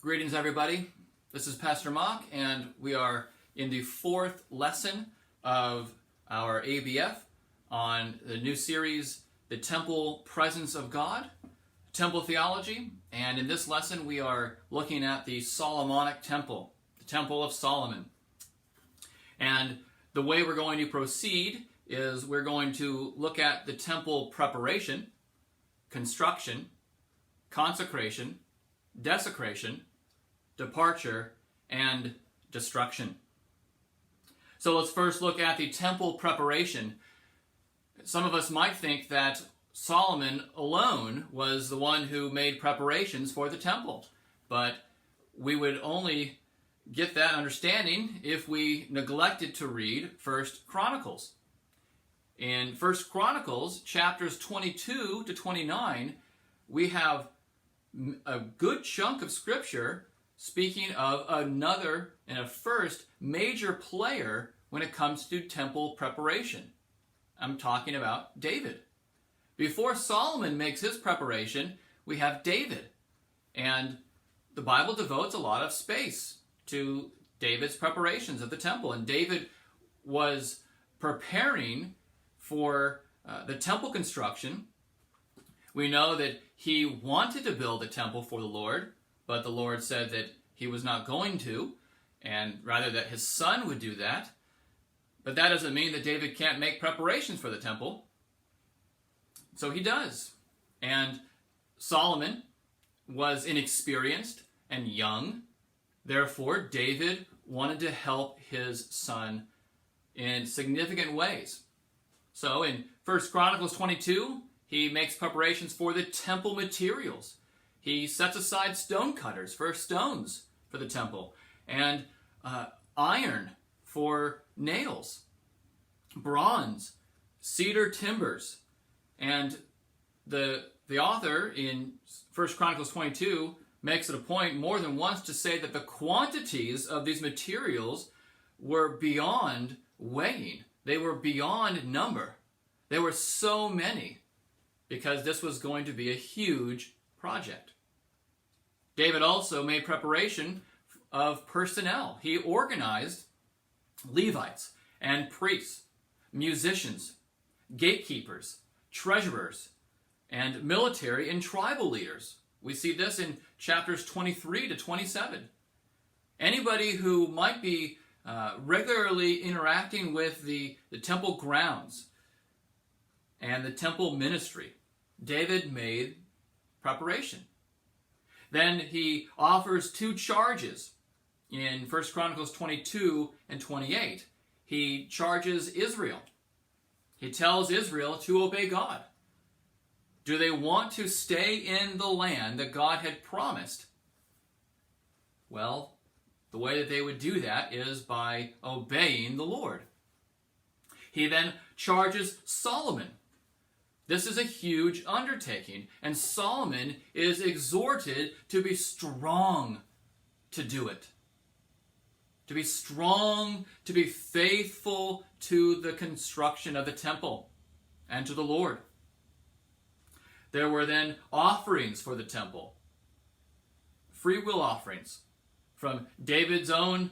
Greetings, everybody. This is Pastor Mock, and we are in the fourth lesson of our ABF on the new series, The Temple Presence of God, Temple Theology. And in this lesson, we are looking at the Solomonic Temple, the Temple of Solomon. And the way we're going to proceed is we're going to look at the temple preparation, construction, consecration, desecration, departure, and destruction. So let's first look at the temple preparation. Some of us might think that Solomon alone was the one who made preparations for the temple, but we would only get that understanding if we neglected to read 1 Chronicles. In 1 Chronicles, chapters 22 to 29, we have a good chunk of scripture speaking of another and a first major player when it comes to temple preparation. I'm talking about David. Before Solomon makes his preparation, we have David. And the Bible devotes a lot of space to David's preparations of the temple. And David was preparing for the temple construction. We know that he wanted to build a temple for the Lord, but the Lord said that he was not going to, and rather that his son would do that. But that doesn't mean that David can't make preparations for the temple. So he does. And Solomon was inexperienced and young. Therefore, David wanted to help his son in significant ways. So in 1 Chronicles 22, he makes preparations for the temple materials. He sets aside stone cutters for stones for the temple, and iron for nails, bronze, cedar timbers. And the author in 1 Chronicles 22 makes it a point more than once to say that the quantities of these materials were beyond weighing. They were beyond number. There were so many, because this was going to be a huge project. David also made preparation of personnel. He organized Levites and priests, musicians, gatekeepers, treasurers, and military and tribal leaders. We see this in chapters 23 to 27. Anybody who might be regularly interacting with the temple grounds and the temple ministry, David made preparation. Then he offers two charges in 1 Chronicles 22 and 28. He charges Israel. He tells Israel to obey God. Do they want to stay in the land that God had promised? Well, the way that they would do that is by obeying the Lord. He then charges Solomon. This is a huge undertaking, and Solomon is exhorted to be strong to do it. To be strong, to be faithful to the construction of the temple and to the Lord. There were then offerings for the temple, free will offerings from David's own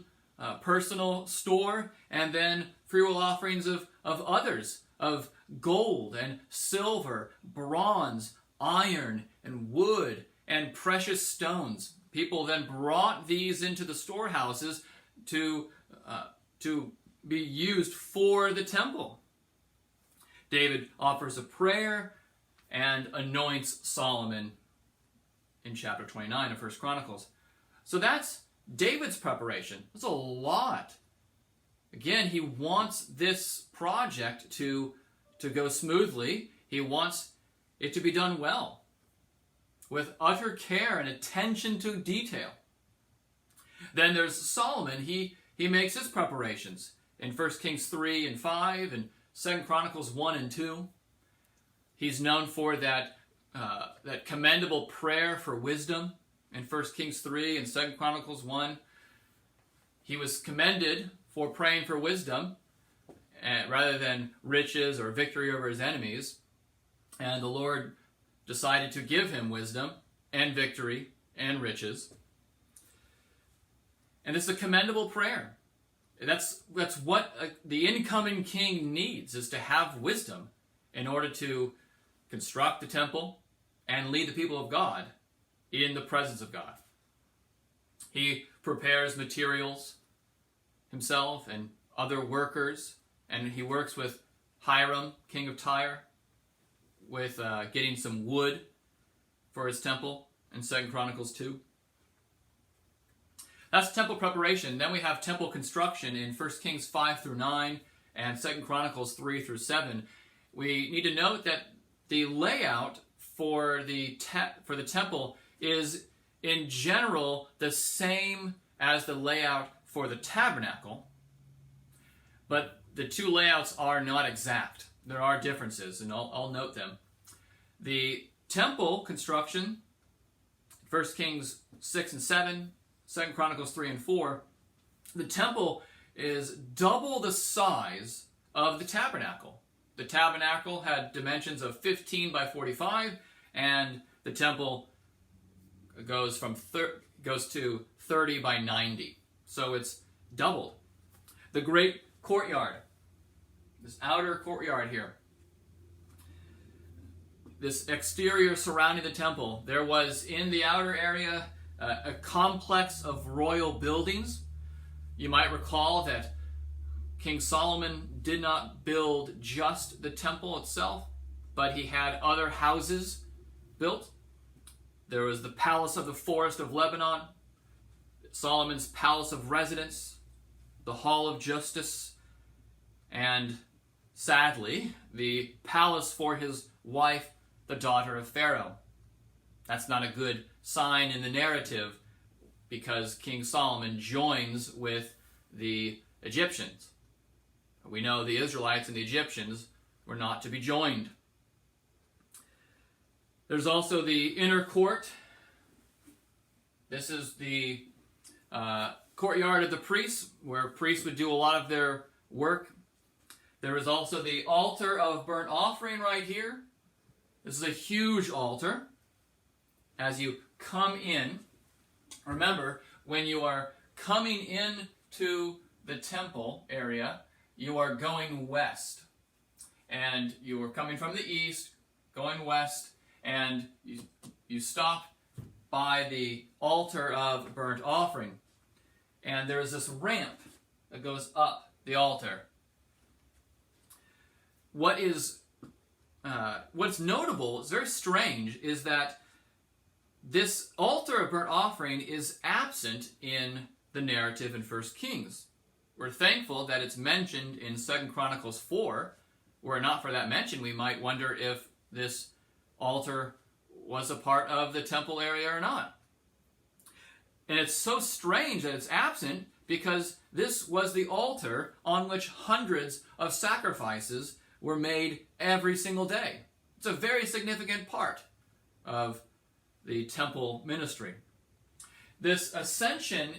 personal store, and then free will offerings of others, of gold and silver, bronze, iron, and wood, and precious stones. People then brought these into the storehouses to be used for the temple. David offers a prayer and anoints Solomon in chapter 29 of 1 Chronicles. So that's David's preparation. That's a lot. Again, he wants this project to go smoothly. He wants it to be done well, with utter care and attention to detail. Then there's Solomon. He makes his preparations in 1 Kings 3 and 5 and 2 Chronicles 1 and 2. He's known for that commendable prayer for wisdom in 1 Kings 3 and 2 Chronicles 1. He was commended for praying for wisdom rather than riches or victory over his enemies. And the Lord decided to give him wisdom and victory and riches. And it's a commendable prayer. That's what the incoming king needs, is to have wisdom in order to construct the temple and lead the people of God in the presence of God. He prepares materials himself and other workers, and he works with Hiram, king of Tyre, with getting some wood for his temple in 2 Chronicles 2. That's temple preparation. Then we have temple construction in 1 Kings 5 through 9 and 2 Chronicles 3 through 7. We need to note that the layout for the temple is in general the same as the layout for the tabernacle, but the two layouts are not exact. There are differences, and I'll note them. The temple construction, 1 Kings 6 and 7, 2 Chronicles 3 and 4, the temple is double the size of the tabernacle. The tabernacle had dimensions of 15 by 45, and the temple goes to 30 by 90. So it's doubled. The great courtyard, this outer courtyard here, this exterior surrounding the temple, there was in the outer area a complex of royal buildings. You might recall that King Solomon did not build just the temple itself, but he had other houses built. There was the palace of the forest of Lebanon, Solomon's palace of residence, the hall of justice, and sadly, the palace for his wife, the daughter of Pharaoh. That's not a good sign in the narrative, because King Solomon joins with the Egyptians. We know the Israelites and the Egyptians were not to be joined. There's also the inner court. This is the courtyard of the priests, where priests would do a lot of their work. There is also the altar of burnt offering right here. This is a huge altar. As you come in, remember, when you are coming in to the temple area, you are going west. And you are coming from the east, going west, and you stop by the altar of burnt offering. And there is this ramp that goes up the altar. What's notable, it's very strange, is that this altar of burnt offering is absent in the narrative in 1 Kings. We're thankful that it's mentioned in 2 Chronicles 4. Were it not for that mention, we might wonder if this altar was a part of the temple area or not. And it's so strange that it's absent, because this was the altar on which hundreds of sacrifices were made every single day. It's a very significant part of the temple ministry. This ascension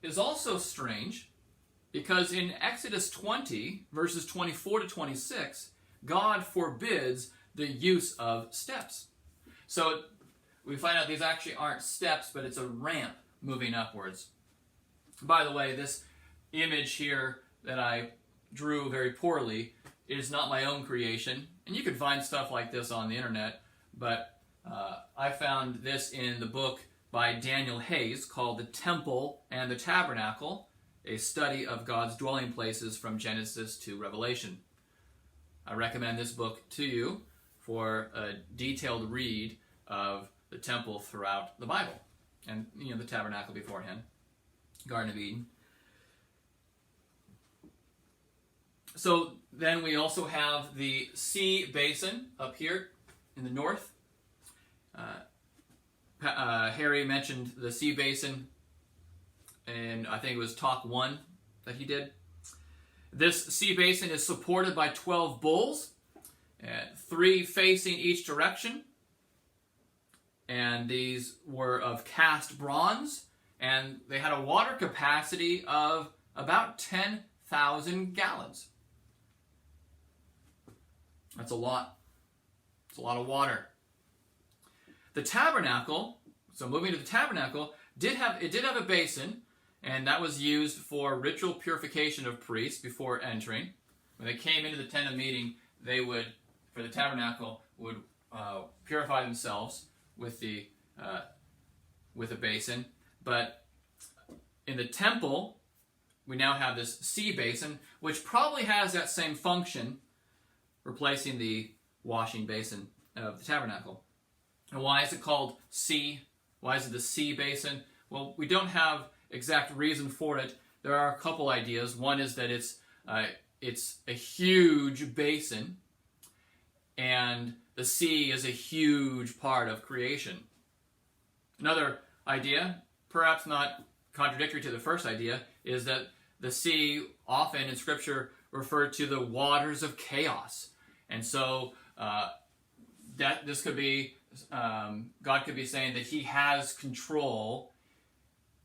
is also strange, because in Exodus 20, verses 24 to 26, God forbids the use of steps. So we find out these actually aren't steps, but it's a ramp moving upwards. By the way, this image here that I drew very poorly is not my own creation. And you can find stuff like this on the internet, but I found this in the book by Daniel Hayes called The Temple and the Tabernacle, a study of God's dwelling places from Genesis to Revelation. I recommend this book to you for a detailed read of the temple throughout the Bible, and the tabernacle beforehand, Garden of Eden. So then we also have the sea basin up here in the north. Harry mentioned the sea basin, and I think it was talk 1 that he did. This sea basin is supported by 12 bulls, 3 facing each direction, and these were of cast bronze, and they had a water capacity of about 10,000 gallons. That's a lot. It's a lot of water. The tabernacle, so moving to the tabernacle, did have a basin, and that was used for ritual purification of priests before entering. When they came into the tent of meeting, they would, for the tabernacle, would purify themselves with a basin. But in the temple, we now have this sea basin, which probably has that same function, replacing the washing basin of the tabernacle. And why is it called sea? Why is it the sea basin? Well, we don't have exact reason for it. There are a couple ideas. One is that it's a huge basin, and the sea is a huge part of creation. Another idea, perhaps not contradictory to the first idea, is that the sea, often in Scripture, referred to the waters of chaos. And so that this could be, God could be saying that he has control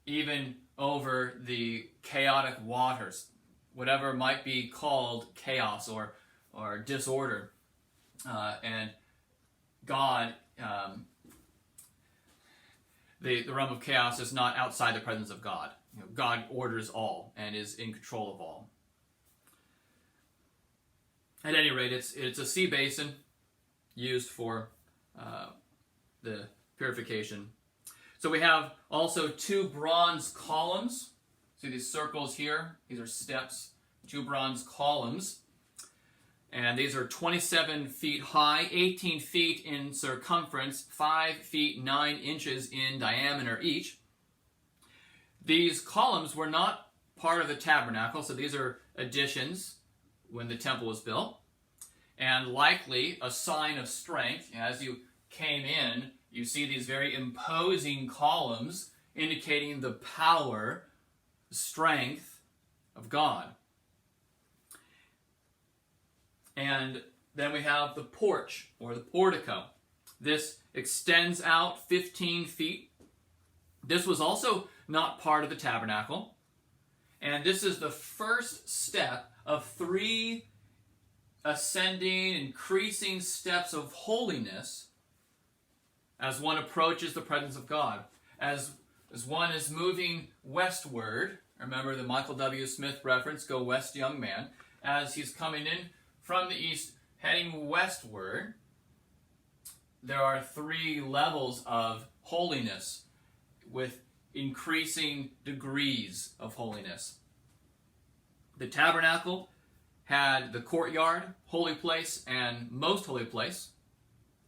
even over the chaotic waters, whatever might be called chaos or disorder. And God, the realm of chaos is not outside the presence of God. You know, God orders all and is in control of all. At any rate, it's a sea basin used for the purification. So we have also 2 bronze columns. See these circles here? These are steps. 2 bronze columns. And these are 27 feet high, 18 feet in circumference, 5 feet 9 inches in diameter each. These columns were not part of the tabernacle, so these are additions when the temple was built, and likely a sign of strength. As you came in, you see these very imposing columns indicating the power, strength of God. And then we have the porch, or the portico. This extends out 15 feet. This was also not part of the tabernacle. And this is the first step of 3 ascending, increasing steps of holiness as one approaches the presence of God. As one is moving westward, remember the Michael W. Smith reference, "Go west, young man," as he's coming in from the east, heading westward, there are 3 levels of holiness with increasing degrees of holiness. The tabernacle had the courtyard, holy place, and most holy place,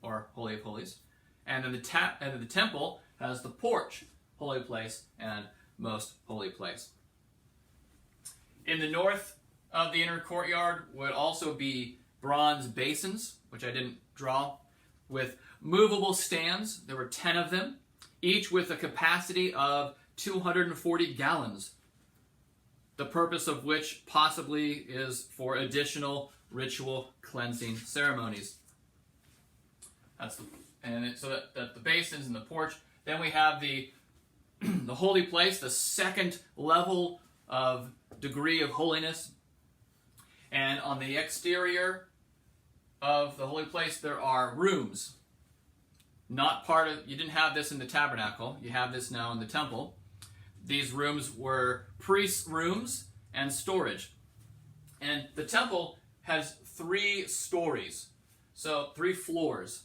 or Holy of Holies. And then the temple has the porch, holy place, and most holy place. In the north of the inner courtyard would also be bronze basins, which I didn't draw, with movable stands. There were 10 of them, each with a capacity of 240 gallons, the purpose of which possibly is for additional ritual cleansing ceremonies. So that the basins and the porch. Then we have the holy place, the second level of degree of holiness. And on the exterior of the holy place, there are rooms. Not part of, you didn't have this in the tabernacle. You have this now in the temple. These rooms were priests' rooms and storage. And the temple has 3 stories. So 3 floors.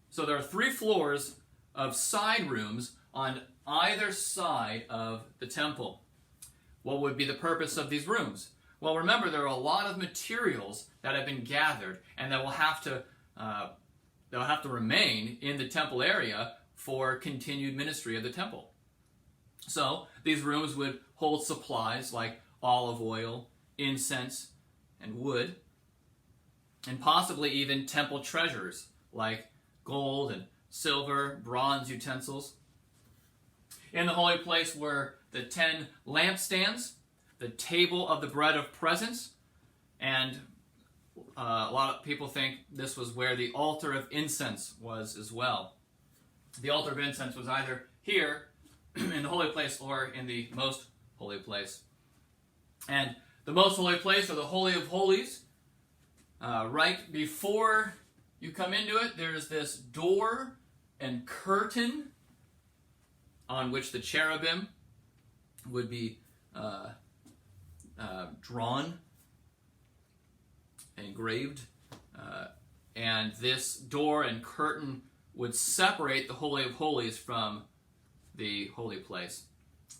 So there are 3 floors of side rooms on either side of the temple. What would be the purpose of these rooms? Well, remember, there are a lot of materials that have been gathered and that will have to remain in the temple area for continued ministry of the temple. So these rooms would hold supplies like olive oil, incense, and wood, and possibly even temple treasures like gold and silver, bronze utensils. In the holy place were the 10 lampstands, the table of the bread of presence, and a lot of people think this was where the altar of incense was as well. The altar of incense was either here in the holy place or in the most holy place. And the most holy place, or the Holy of Holies, right before you come into it, there's this door and curtain on which the cherubim would be drawn, engraved, and this door and curtain would separate the Holy of Holies from the holy place.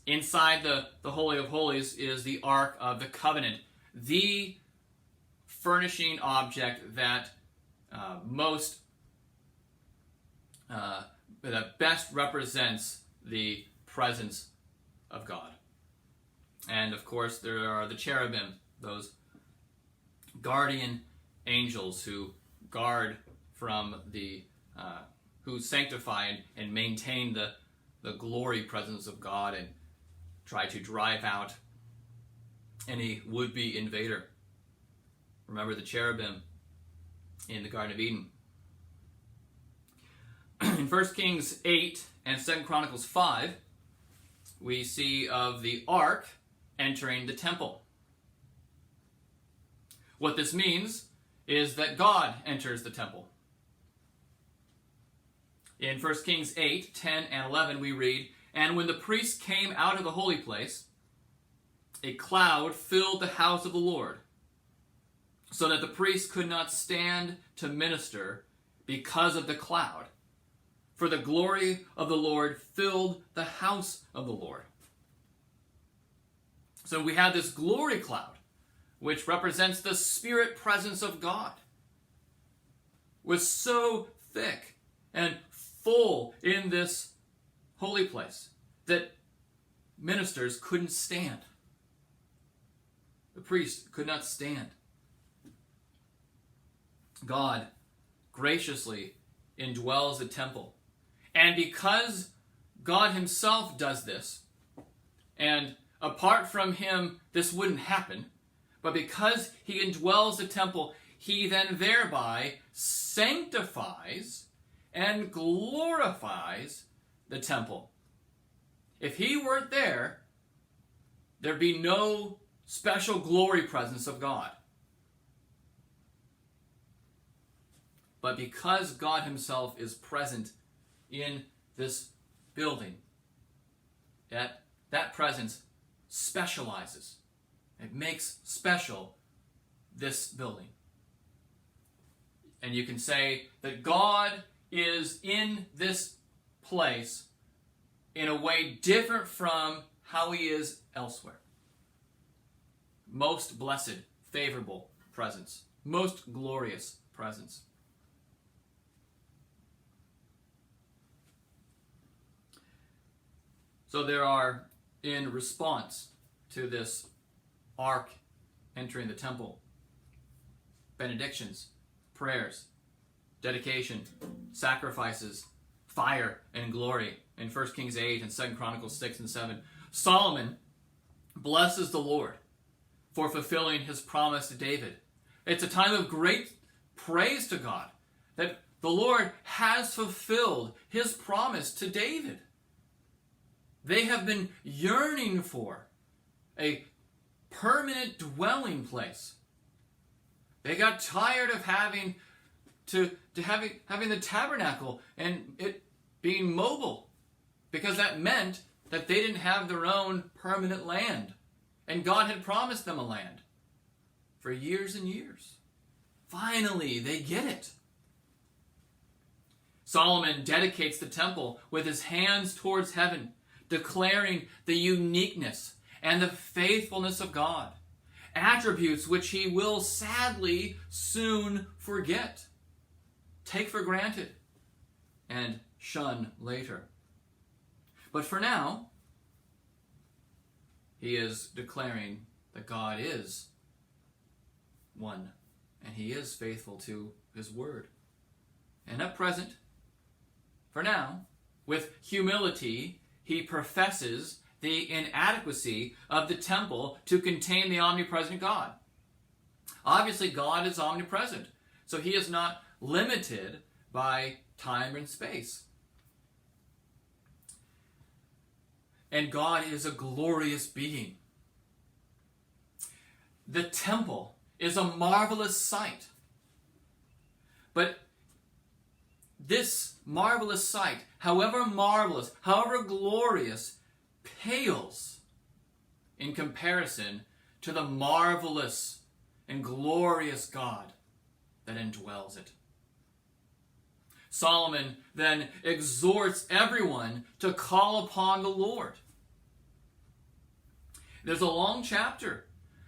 Inside the Holy of Holies is the Ark of the Covenant, the furnishing object that that best represents the presence of God. And of course there are the cherubim, those guardian angels who guard from who sanctify and maintain the glory presence of God and try to drive out any would-be invader. Remember the cherubim in the Garden of Eden. In 1 Kings 8 and 2 Chronicles 5, we see of the ark entering the temple. What this means is that God enters the temple. In 1 Kings 8, 10, and 11, we read, "And when the priests came out of the holy place, a cloud filled the house of the Lord, so that the priests could not stand to minister because of the cloud. For the glory of the Lord filled the house of the Lord." So we have this glory cloud, which represents the spirit presence of God, was so thick and full in this holy place that ministers couldn't stand. The priest could not stand. God graciously indwells the temple. And because God himself does this, and apart from him this wouldn't happen, but because he indwells the temple, he then thereby sanctifies and glorifies the temple. If he weren't there, there'd be no special glory presence of God. But because God himself is present in this building, that presence specializes. It makes special this building. And you can say that God is in this place in a way different from how he is elsewhere. Most blessed, favorable presence. Most glorious presence. So there are, in response to this ark entering the temple, benedictions, prayers, dedication, sacrifices, fire, and glory in 1 Kings 8 and 2 Chronicles 6 and 7. Solomon blesses the Lord for fulfilling his promise to David. It's a time of great praise to God that the Lord has fulfilled his promise to David. They have been yearning for a permanent dwelling place. They got tired of having the tabernacle and it being mobile, because that meant that they didn't have their own permanent land. And God had promised them a land for years and years. Finally, they get it. Solomon dedicates the temple with his hands towards heaven, declaring the uniqueness and the faithfulness of God, attributes which he will sadly soon forget, take for granted, and shun later. But for now, he is declaring that God is one, and he is faithful to his word. And at present, for now, with humility, he professes the inadequacy of the temple to contain the omnipresent God. Obviously, God is omnipresent, so he is not limited by time and space. And God is a glorious being. The temple is a marvelous sight. But this marvelous sight, however marvelous, however glorious, pales in comparison to the marvelous and glorious God that indwells it. Solomon then exhorts everyone to call upon the Lord. There's a long chapter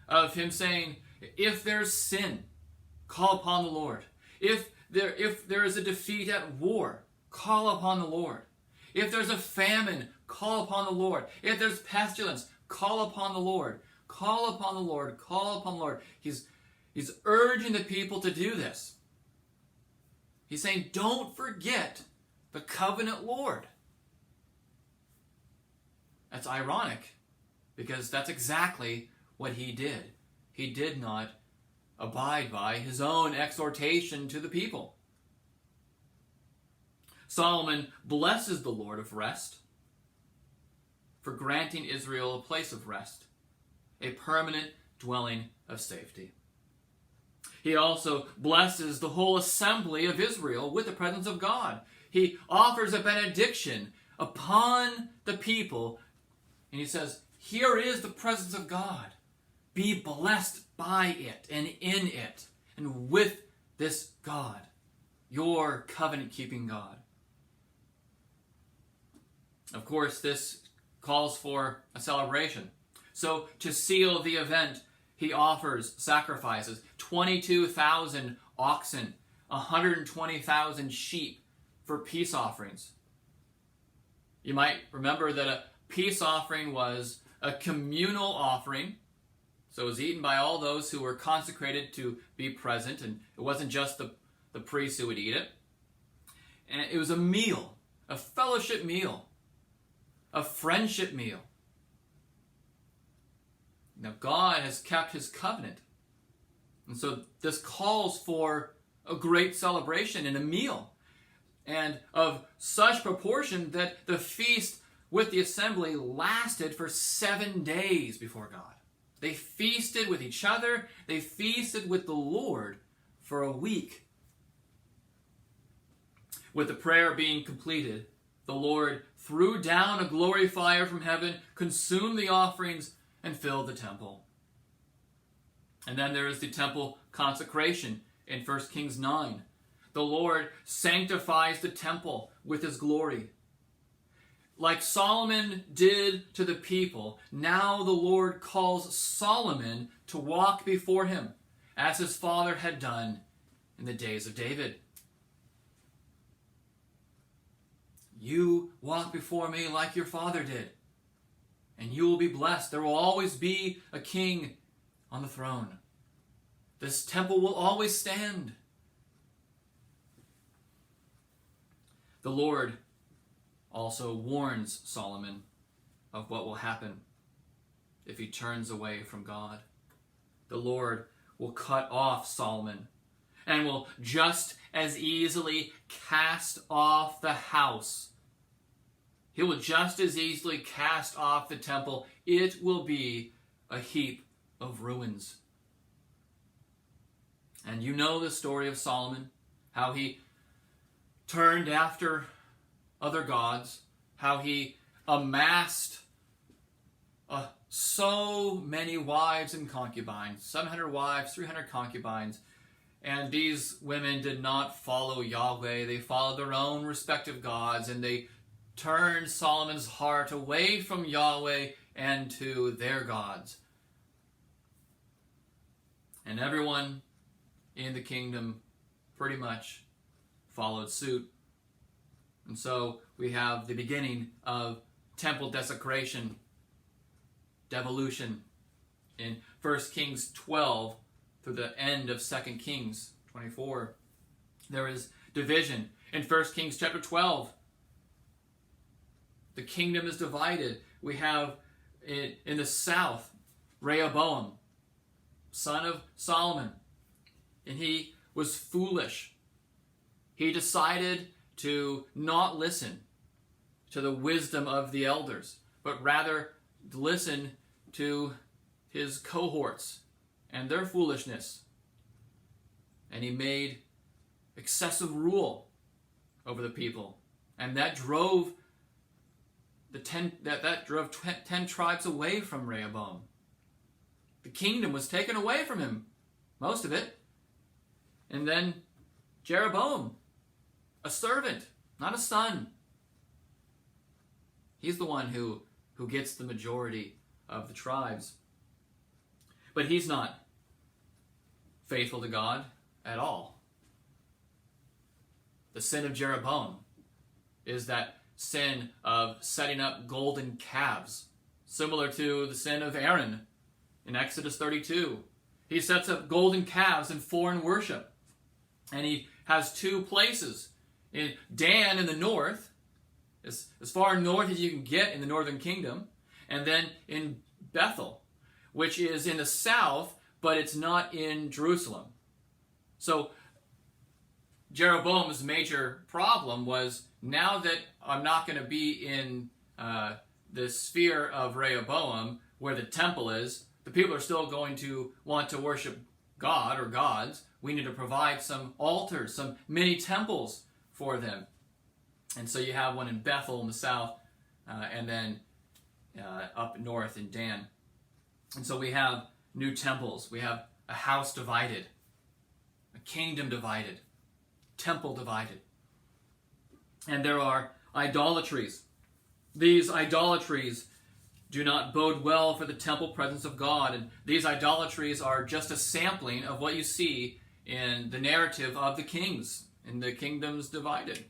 of him saying, if there's sin, call upon the Lord. If there is a defeat at war, call upon the Lord. If there's a famine, call upon the Lord. If there's pestilence, call upon the Lord. Call upon the Lord. Call upon the Lord. He's urging the people to do this. He's saying, don't forget the covenant Lord. That's ironic, because that's exactly what he did. He did not abide by his own exhortation to the people. Solomon blesses the Lord of rest for granting Israel a place of rest, a permanent dwelling of safety. He also blesses the whole assembly of Israel with the presence of God. He offers a benediction upon the people, and he says, here is the presence of God. Be blessed by it and in it and with this God, your covenant-keeping God. Of course, this calls for a celebration. So to seal the event, he offers sacrifices, 22,000 oxen, 120,000 sheep for peace offerings. You might remember that a peace offering was a communal offering, so it was eaten by all those who were consecrated to be present, and it wasn't just the priests who would eat it. And it was a meal, a fellowship meal, a friendship meal. Now, God has kept his covenant. And so this calls for a great celebration and a meal, and of such proportion that the feast with the assembly lasted for 7 days before God. They feasted with each other. They feasted with the Lord for a week. With the prayer being completed, the Lord threw down a glory fire from heaven, consumed the offerings, and filled the temple. And then there is the temple consecration in 1 Kings 9. The Lord sanctifies the temple with his glory. Like Solomon did to the people, now the Lord calls Solomon to walk before him, as his father had done in the days of David. You walk before me like your father did, and you will be blessed. There will always be a king on the throne. This temple will always stand. The Lord also warns Solomon of what will happen if he turns away from God. The Lord will cut off Solomon and will just as easily cast off the house. He will just as easily cast off the temple. It will be a heap of ruins. And you know the story of Solomon, how he turned after other gods, how he amassed so many wives and concubines, 700 wives, 300 concubines, and these women did not follow Yahweh. They followed their own respective gods, and they turned Solomon's heart away from Yahweh and to their gods. And everyone in the kingdom pretty much followed suit. And so we have the beginning of temple desecration, devolution in 1 Kings 12 through the end of 2 Kings 24. There is division in 1 Kings chapter 12. The kingdom is divided. We have in the south Rehoboam, son of Solomon, and he was foolish. He decided to not listen to the wisdom of the elders, but rather listen to his cohorts and their foolishness. And he made excessive rule over the people. And that drove that drove 10 tribes away from Rehoboam. The kingdom was taken away from him, most of it. And then Jeroboam, a servant, not a son. He's the one who gets the majority of the tribes. But he's not faithful to God at all. The sin of Jeroboam is that sin of setting up golden calves, similar to the sin of Aaron in Exodus 32. He sets up golden calves in foreign worship. And he has two places. In Dan in the north, as far north as you can get in the northern kingdom, and then in Bethel, which is in the south, but it's not in Jerusalem. So Jeroboam's major problem was, now that I'm not going to be in the sphere of Rehoboam, where the temple is, the people are still going to want to worship God or gods. We need to provide some altars, some mini temples for them. And so you have one in Bethel in the south, and then up north in Dan. And so we have new temples. We have a house divided, a kingdom divided, temple divided. And there are idolatries. These idolatries do not bode well for the temple presence of God. And these idolatries are just a sampling of what you see in the narrative of the kings, in the kingdoms divided.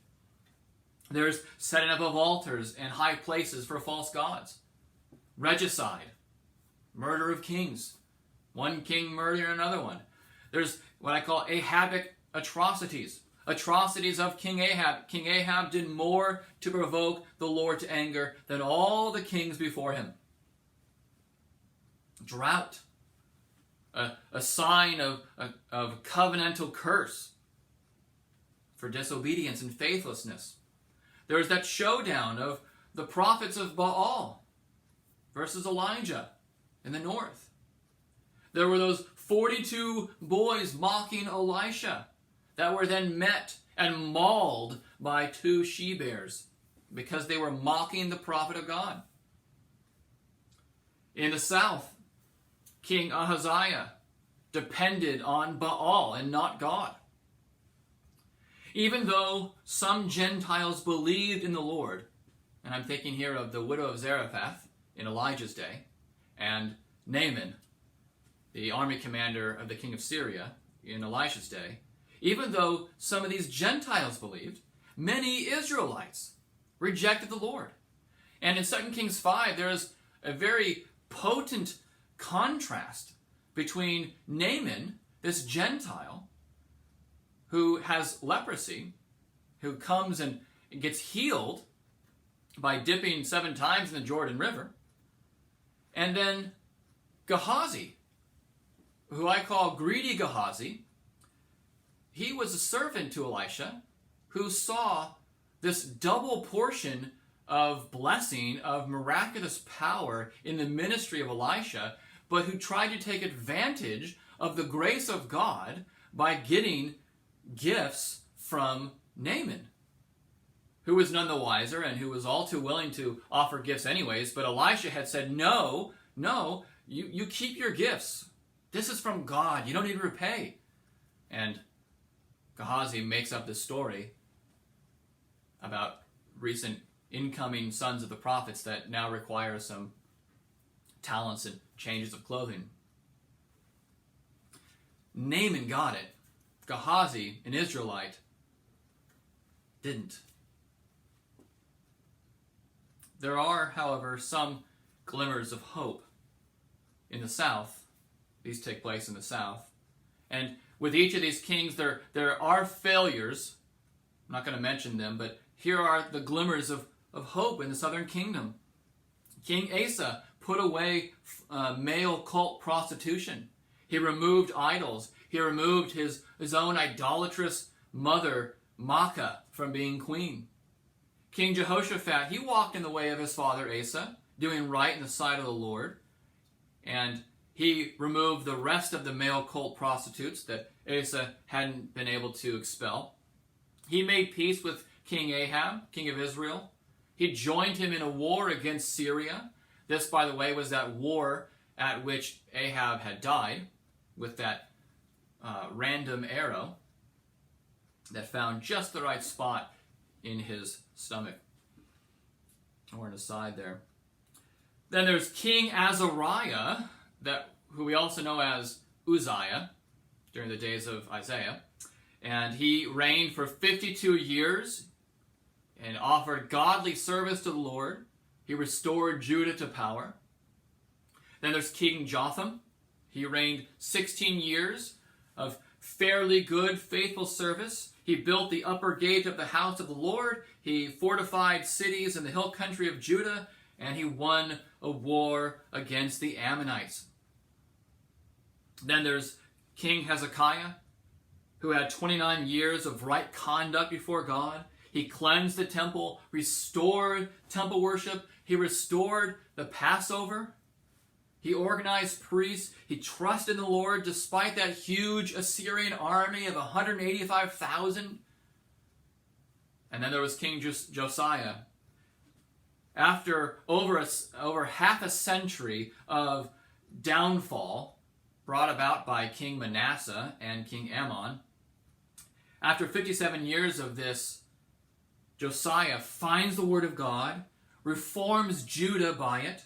There's setting up of altars and high places for false gods. Regicide, murder of kings. One king murdering another one. There's what I call Ahabic atrocities. Atrocities of King Ahab. King Ahab did more to provoke the Lord to anger than all the kings before him. Drought. A sign of covenantal curse for disobedience and faithlessness. There's that showdown of the prophets of Baal versus Elijah in the north. There were those 42 boys mocking Elisha that were then met and mauled by 2 she-bears because they were mocking the prophet of God. In the south, King Ahaziah depended on Baal and not God. Even though some Gentiles believed in the Lord, and I'm thinking here of the widow of Zarephath in Elijah's day, and Naaman, the army commander of the king of Syria in Elisha's day, even though some of these Gentiles believed, many Israelites rejected the Lord. And in 2 Kings 5, there is a very potent contrast between Naaman, this Gentile, who has leprosy, who comes and gets healed by dipping 7 times in the Jordan River, and then Gehazi, who I call greedy Gehazi. He was a servant to Elisha who saw this double portion of blessing, of miraculous power in the ministry of Elisha, but who tried to take advantage of the grace of God by getting gifts from Naaman, who was none the wiser and who was all too willing to offer gifts anyways. But Elisha had said, no, you keep your gifts. This is from God. You don't need to repay. And Gehazi makes up this story about recent incoming sons of the prophets that now require some talents and changes of clothing. Naaman got it. Gehazi, an Israelite, didn't. There are, however, some glimmers of hope in the south. These take place in the south. And with each of these kings, there are failures. I'm not going to mention them, but here are the glimmers of hope in the southern kingdom. King Asa put away male cult prostitution. He removed idols. He removed his own idolatrous mother, Maacah, from being queen. King Jehoshaphat, he walked in the way of his father Asa, doing right in the sight of the Lord. And he removed the rest of the male cult prostitutes that Asa hadn't been able to expel. He made peace with King Ahab, king of Israel. He joined him in a war against Syria. This, by the way, was that war at which Ahab had died with that random arrow that found just the right spot in his stomach or in his side there. Then there's King Azariah, who we also know as Uzziah during the days of Isaiah. And he reigned for 52 years and offered godly service to the Lord. He restored Judah to power. Then there's King Jotham. He reigned 16 years of fairly good, faithful service. He built the upper gate of the house of the Lord. He fortified cities in the hill country of Judah, and he won a war against the Ammonites. Then there's King Hezekiah, who had 29 years of right conduct before God. He cleansed the temple, restored temple worship. He restored the Passover. He organized priests. He trusted in the Lord despite that huge Assyrian army of 185,000. And then there was King Josiah. After over half a century of downfall brought about by King Manasseh and King Ammon, after 57 years of this, Josiah finds the word of God, reforms Judah by it,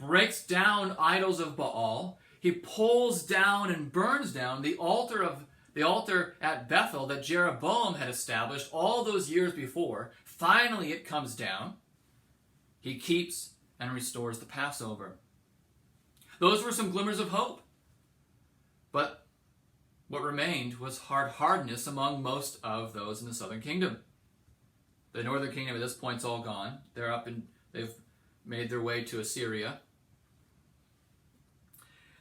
breaks down idols of Baal. He pulls down and burns down the altar at Bethel that Jeroboam had established all those years before. Finally, it comes down. He keeps and restores the Passover. Those were some glimmers of hope. But what remained was hardness among most of those in the southern kingdom. The northern kingdom at this point is all gone. They've made their way to Assyria.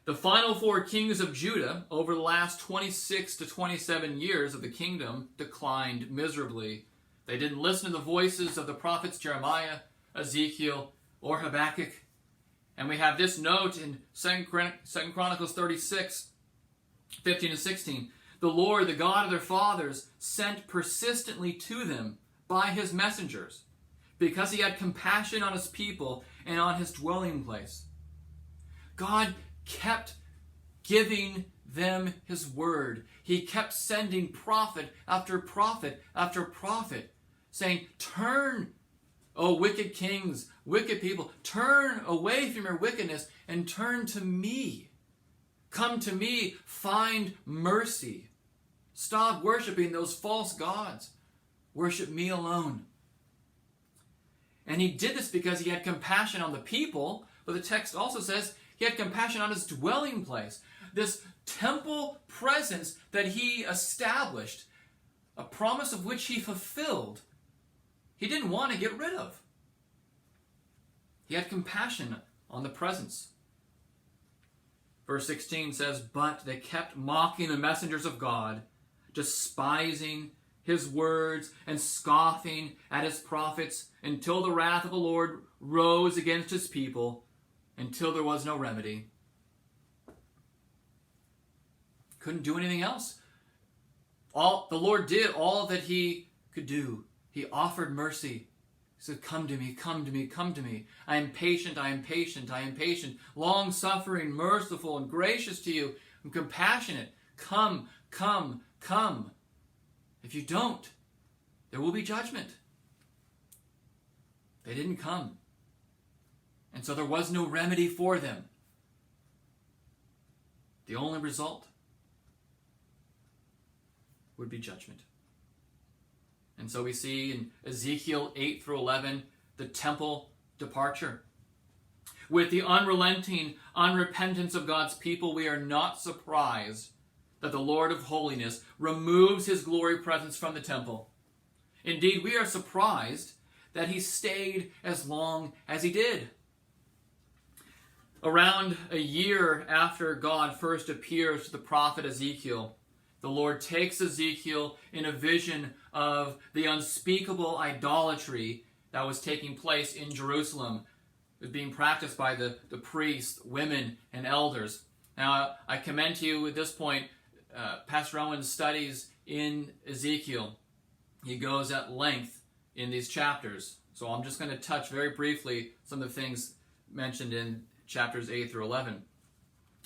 The final four kings of Judah over the last 26 to 27 years of the kingdom declined miserably. They didn't listen to the voices of the prophets Jeremiah, Ezekiel, or Habakkuk. And we have this note in 2 Chronicles 36, 15 and 16. The Lord, the God of their fathers, sent persistently to them by his messengers, because he had compassion on his people and on his dwelling place. God kept giving them his word. He kept sending prophet after prophet after prophet, saying, turn, O wicked kings, wicked people, turn away from your wickedness and turn to me. Come to me, find mercy. Stop worshiping those false gods. Worship me alone. And he did this because he had compassion on the people, but the text also says he had compassion on his dwelling place. This temple presence that he established, a promise of which he fulfilled, he didn't want to get rid of. He had compassion on the presence. Verse 16 says, but they kept mocking the messengers of God, despising his words and scoffing at his prophets, until the wrath of the Lord rose against his people, until there was no remedy. Couldn't do anything else. The Lord did all that he could do. He offered mercy. He said, come to me, come to me, come to me. I am patient, I am patient, I am patient. Long-suffering, merciful, and gracious to you. I'm compassionate. Come, come, come. If you don't, there will be judgment. They didn't come. And so there was no remedy for them. The only result would be judgment. And so we see in Ezekiel 8 through 11, the temple departure. With the unrelenting unrepentance of God's people, we are not surprised that the Lord of holiness removes his glory presence from the temple. Indeed, we are surprised that he stayed as long as he did. Around a year after God first appears to the prophet Ezekiel, the Lord takes Ezekiel in a vision of the unspeakable idolatry that was taking place in Jerusalem. It was being practiced by the priests, women, and elders. Now, I commend to you at this point Pastor Owen's studies in Ezekiel. He goes at length in these chapts, So I'm just going to touch very briefly some of the things mentioned in chapters 8 through 11.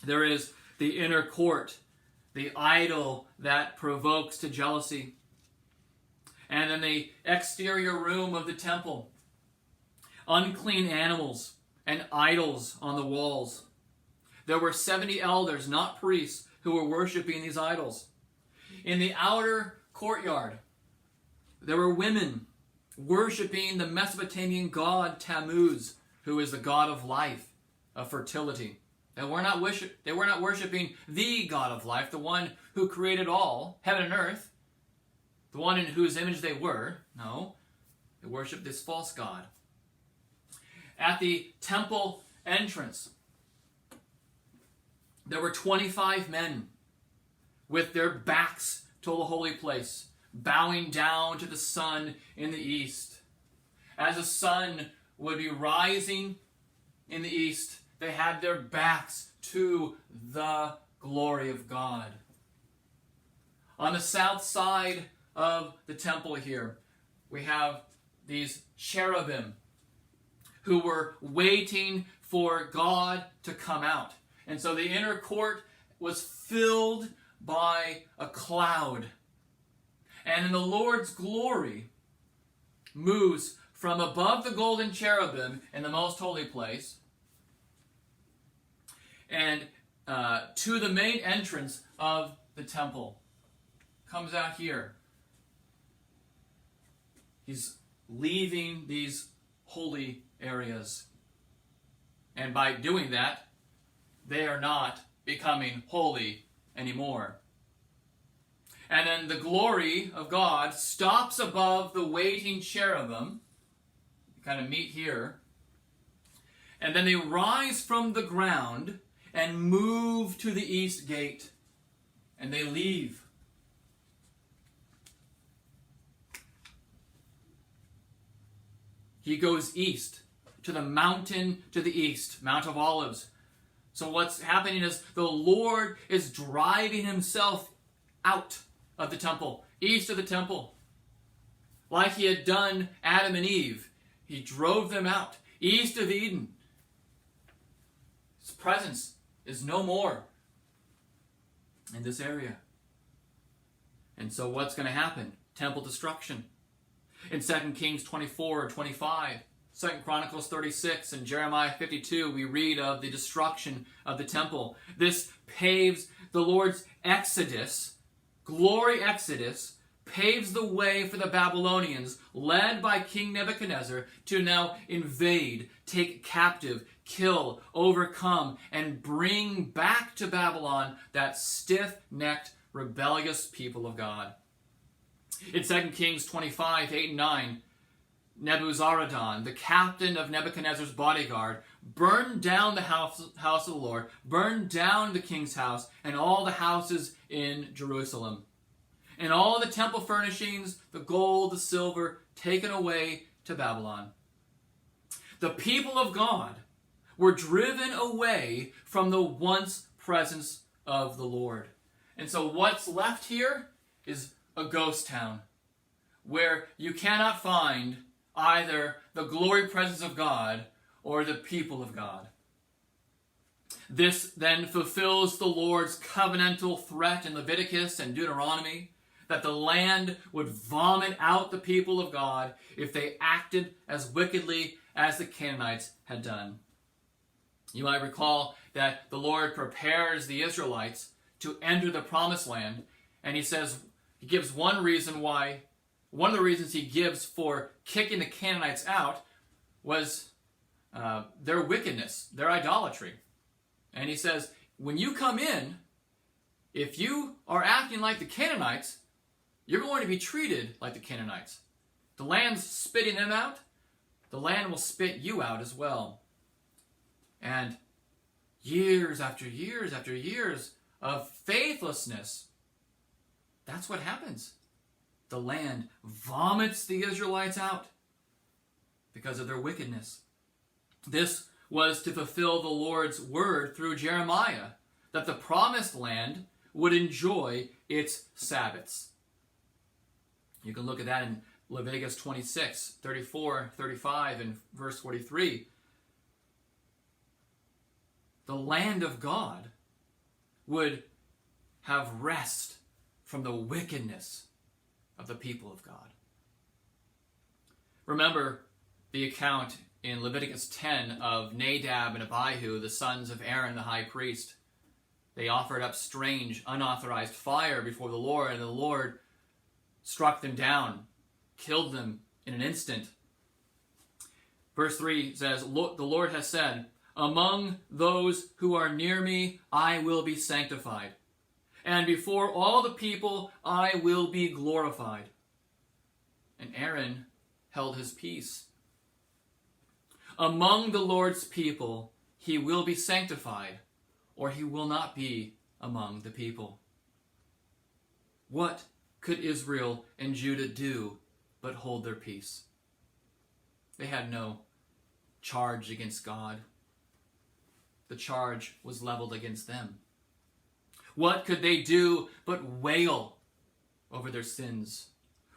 There is the inner court, the idol that provokes to jealousy. And then the exterior room of the temple, unclean animals and idols on the walls. There were 70 elders, not priests, who were worshiping these idols. In the outer courtyard, there were women worshiping the Mesopotamian god Tammuz, who is the god of life, of fertility. They were not worshiping the God of life, the one who created all, heaven and earth, the one in whose image they were. No, they worshiped this false god. At the temple entrance, there were 25 men with their backs to the holy place, bowing down to the sun in the east. As the sun would be rising in the east, they had their backs to the glory of God. On the south side of the temple here, we have these cherubim who were waiting for God to come out. And so the inner court was filled by a cloud. And then the Lord's glory moves from above the golden cherubim in the most holy place and to the main entrance of the temple. Comes out here. He's leaving these holy areas. And by doing that, they are not becoming holy anymore. And then the glory of God stops above the waiting cherubim. You kind of meet here. And then they rise from the ground and move to the east gate. And they leave. He goes east to the mountain to the east, Mount of Olives. So what's happening is the Lord is driving himself out of the temple, east of the temple. Like he had done Adam and Eve. He drove them out, east of Eden. His presence is no more in this area. And so what's going to happen? Temple destruction. In 2 Kings 24 or 25, 2 Chronicles 36, and Jeremiah 52, we read of the destruction of the temple. This paves the Lord's exodus, glory exodus, paves the way for the Babylonians, led by King Nebuchadnezzar, to now invade, take captive, kill, overcome, and bring back to Babylon that stiff-necked, rebellious people of God. In 2 Kings 25, 8 and 9, Nebuzaradan, the captain of Nebuchadnezzar's bodyguard, burned down the house of the Lord, burned down the king's house, and all the houses in Jerusalem. And all the temple furnishings, the gold, the silver, taken away to Babylon. The people of God were driven away from the once presence of the Lord. And so what's left here is a ghost town where you cannot find either the glory presence of God or the people of God. This then fulfills the Lord's covenantal threat in Leviticus and Deuteronomy that the land would vomit out the people of God if they acted as wickedly as the Canaanites had done. You might recall that the Lord prepares the Israelites to enter the promised land, and he gives one reason why. One of the reasons he gives for kicking the Canaanites out was their wickedness, their idolatry. And he says, when you come in, if you are acting like the Canaanites, you're going to be treated like the Canaanites. The land's spitting them out. The land will spit you out as well. And years after years after years of faithlessness, that's what happens. The land vomits the Israelites out because of their wickedness. This was to fulfill the Lord's word through Jeremiah, that the promised land would enjoy its Sabbaths. You can look at that in Leviticus 26, 34, 35, and verse 43, the land of God would have rest from the wickedness of the people of God. Remember the account in Leviticus 10 of Nadab and Abihu, the sons of Aaron the high priest. They offered up strange, unauthorized fire before the Lord, and the Lord struck them down, killed them in an instant. Verse 3 says, the Lord has said, among those who are near me, I will be sanctified, and before all the people, I will be glorified. And Aaron held his peace. Among the Lord's people, he will be sanctified, or he will not be among the people. What could Israel and Judah do but hold their peace? They had no charge against God. The charge was leveled against them. What could they do but wail over their sins?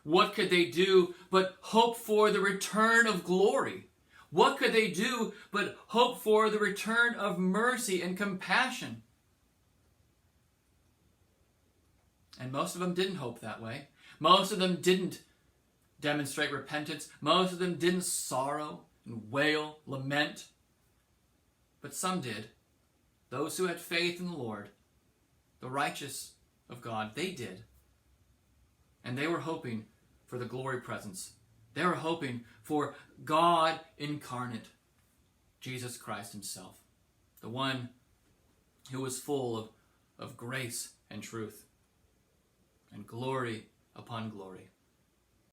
What could they do but hope for the return of glory? What could they do but hope for the return of mercy and compassion? And most of them didn't hope that way. Most of them didn't demonstrate repentance. Most of them didn't sorrow and wail, lament. But some did. Those who had faith in the Lord, the righteous of God, they did. And they were hoping for the glory presence. They were hoping for God incarnate, Jesus Christ himself, the one who was full of grace and truth and glory upon glory.